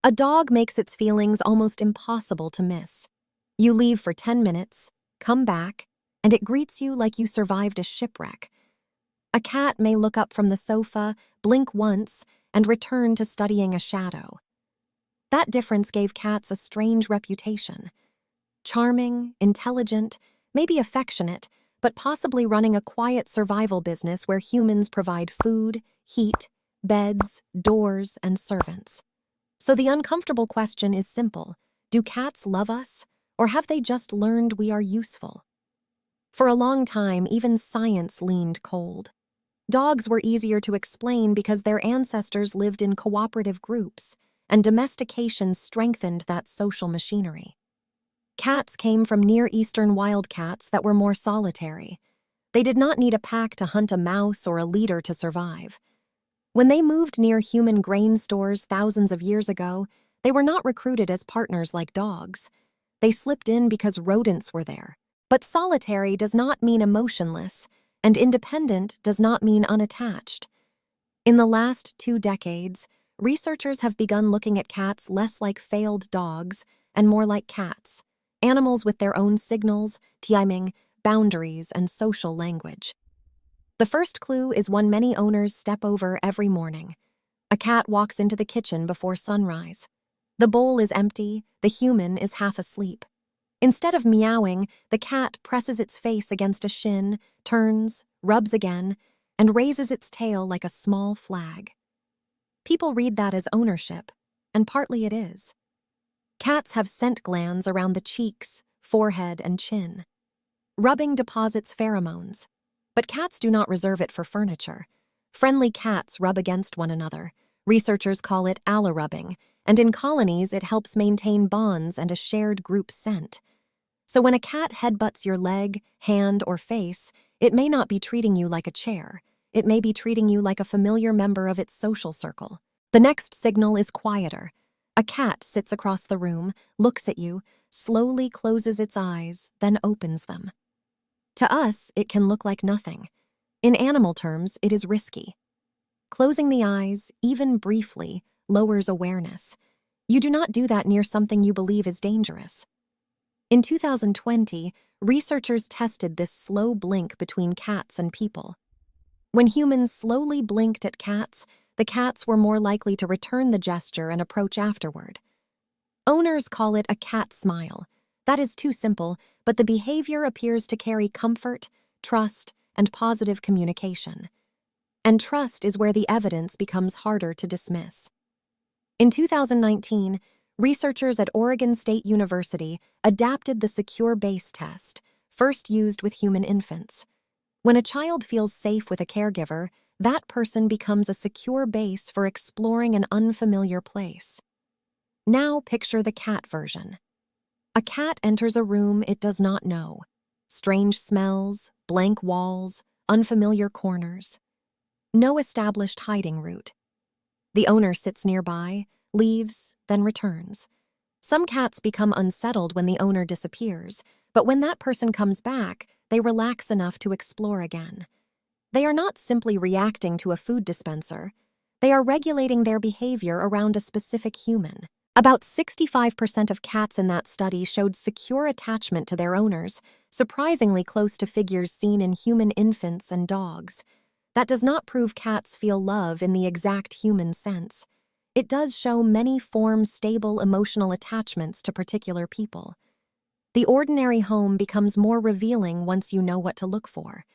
A dog makes its feelings almost impossible to miss. You leave for 10 minutes, come back, and it greets you like you survived a shipwreck. A cat may look up from the sofa, blink once, and return to studying a shadow. That difference gave cats a strange reputation. Charming, intelligent, maybe affectionate, but possibly running a quiet survival business where humans provide food, heat, beds, doors, and servants. So the uncomfortable question is simple: do cats love us, or have they just learned we are useful? For a long time, even science leaned cold. Dogs were easier to explain because their ancestors lived in cooperative groups, and domestication strengthened that social machinery. Cats came from Near Eastern wildcats that were more solitary. They did not need a pack to hunt a mouse or a leader to survive. When they moved near human grain stores thousands of years ago, they were not recruited as partners like dogs. They slipped in because rodents were there. But solitary does not mean emotionless, and independent does not mean unattached. In the last 2 decades, researchers have begun looking at cats less like failed dogs and more like cats, animals with their own signals, timing, boundaries, and social language. The first clue is one many owners step over every morning. A cat walks into the kitchen before sunrise. The bowl is empty, the human is half asleep. Instead of meowing, the cat presses its face against a shin, turns, rubs again, and raises its tail like a small flag. People read that as ownership, and partly it is. Cats have scent glands around the cheeks, forehead, and chin. Rubbing deposits pheromones, but cats do not reserve it for furniture. Friendly cats rub against one another. Researchers call it allorubbing, and in colonies it helps maintain bonds and a shared group scent. So when a cat headbutts your leg, hand, or face, it may not be treating you like a chair. It may be treating you like a familiar member of its social circle. The next signal is quieter. A cat sits across the room, looks at you, slowly closes its eyes, then opens them. To us, it can look like nothing. In animal terms, it is risky. Closing the eyes, even briefly, lowers awareness. You do not do that near something you believe is dangerous. In 2020, researchers tested this slow blink between cats and people. When humans slowly blinked at cats, the cats were more likely to return the gesture and approach afterward. Owners call it a cat smile. That is too simple, but the behavior appears to carry comfort, trust, and positive communication. And trust is where the evidence becomes harder to dismiss. In 2019, researchers at Oregon State University adapted the secure base test, first used with human infants. When a child feels safe with a caregiver, that person becomes a secure base for exploring an unfamiliar place. Now picture the cat version. A cat enters a room it does not know. Strange smells, blank walls, unfamiliar corners. No established hiding route. The owner sits nearby, leaves, then returns. Some cats become unsettled when the owner disappears, but when that person comes back, they relax enough to explore again. They are not simply reacting to a food dispenser. They are regulating their behavior around a specific human. About 65% of cats in that study showed secure attachment to their owners, surprisingly close to figures seen in human infants and dogs. That does not prove cats feel love in the exact human sense. It does show many form stable emotional attachments to particular people. The ordinary home becomes more revealing once you know what to look for.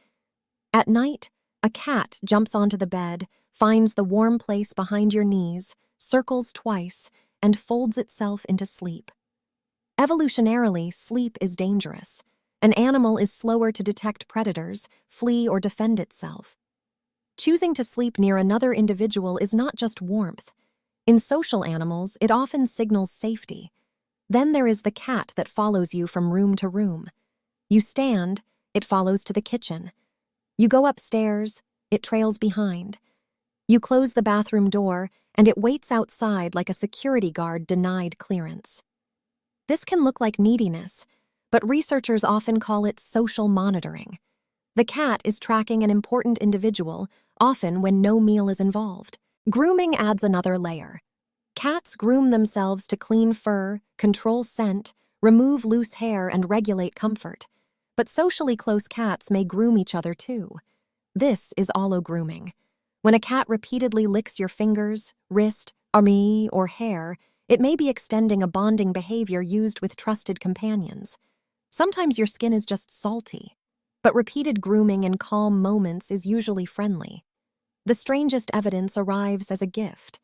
At night, a cat jumps onto the bed, finds the warm place behind your knees, circles twice, and folds itself into sleep. Evolutionarily, sleep is dangerous. An animal is slower to detect predators, flee, or defend itself. Choosing to sleep near another individual is not just warmth. In social animals, it often signals safety. Then there is the cat that follows you from room to room. You stand, it follows to the kitchen. You go upstairs, it trails behind. You close the bathroom door, and it waits outside like a security guard denied clearance. This can look like neediness, but researchers often call it social monitoring. The cat is tracking an important individual, often when no meal is involved. Grooming adds another layer. Cats groom themselves to clean fur, control scent, remove loose hair, and regulate comfort. But socially close cats may groom each other too. This is allo-grooming. When a cat repeatedly licks your fingers, wrist, arm, or hair, it may be extending a bonding behavior used with trusted companions. Sometimes your skin is just salty, but repeated grooming in calm moments is usually friendly. The strangest evidence arrives as a gift.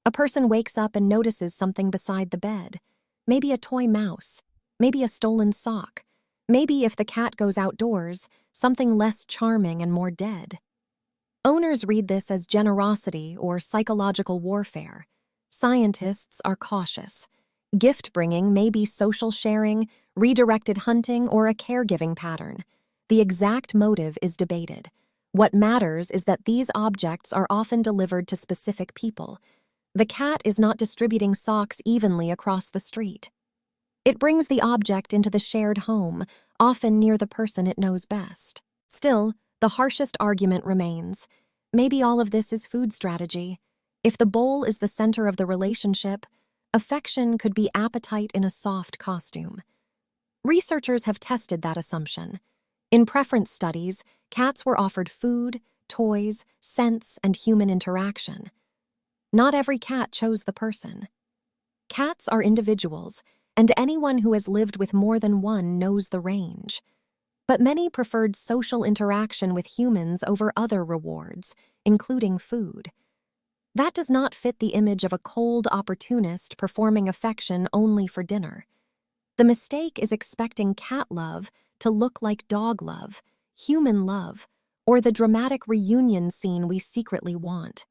A person wakes up and notices something beside the bed. Maybe a toy mouse, maybe a stolen sock, maybe if the cat goes outdoors, something less charming and more dead. Owners read this as generosity or psychological warfare. Scientists are cautious. Gift-bringing may be social sharing, redirected hunting, or a caregiving pattern. The exact motive is debated. What matters is that these objects are often delivered to specific people. The cat is not distributing socks evenly across the street. It brings the object into the shared home, often near the person it knows best. Still, the harshest argument remains. Maybe all of this is food strategy. If the bowl is the center of the relationship, affection could be appetite in a soft costume. Researchers have tested that assumption. In preference studies, cats were offered food, toys, scents, and human interaction. Not every cat chose the person. Cats are individuals, and anyone who has lived with more than one knows the range. But many preferred social interaction with humans over other rewards, including food. That does not fit the image of a cold opportunist performing affection only for dinner. The mistake is expecting cat love to look like dog love, human love, or the dramatic reunion scene we secretly want.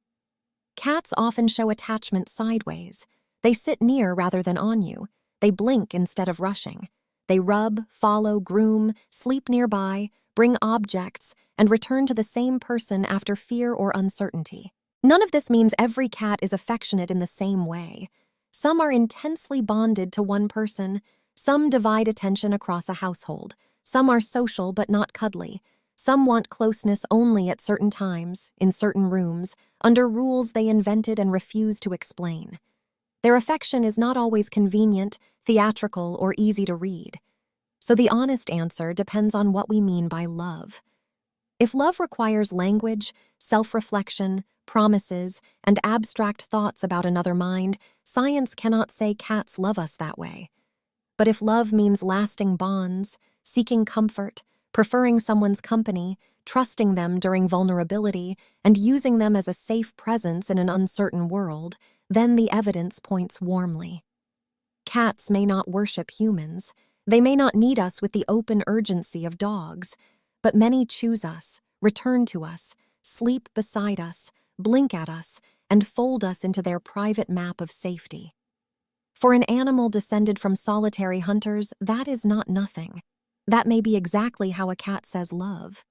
Cats often show attachment sideways. They sit near rather than on you. They blink instead of rushing. They rub, follow, groom, sleep nearby, bring objects, and return to the same person after fear or uncertainty. None of this means every cat is affectionate in the same way. Some are intensely bonded to one person. Some divide attention across a household. Some are social but not cuddly. Some want closeness only at certain times, in certain rooms, under rules they invented and refuse to explain. Their affection is not always convenient, theatrical, or easy to read. So the honest answer depends on what we mean by love. If love requires language, self-reflection, promises, and abstract thoughts about another mind, science cannot say cats love us that way. But if love means lasting bonds, seeking comfort, preferring someone's company, trusting them during vulnerability, and using them as a safe presence in an uncertain world, then the evidence points warmly. Cats may not worship humans. They may not need us with the open urgency of dogs, but many choose us, return to us, sleep beside us, blink at us, and fold us into their private map of safety. For an animal descended from solitary hunters, that is not nothing. That may be exactly how a cat says love.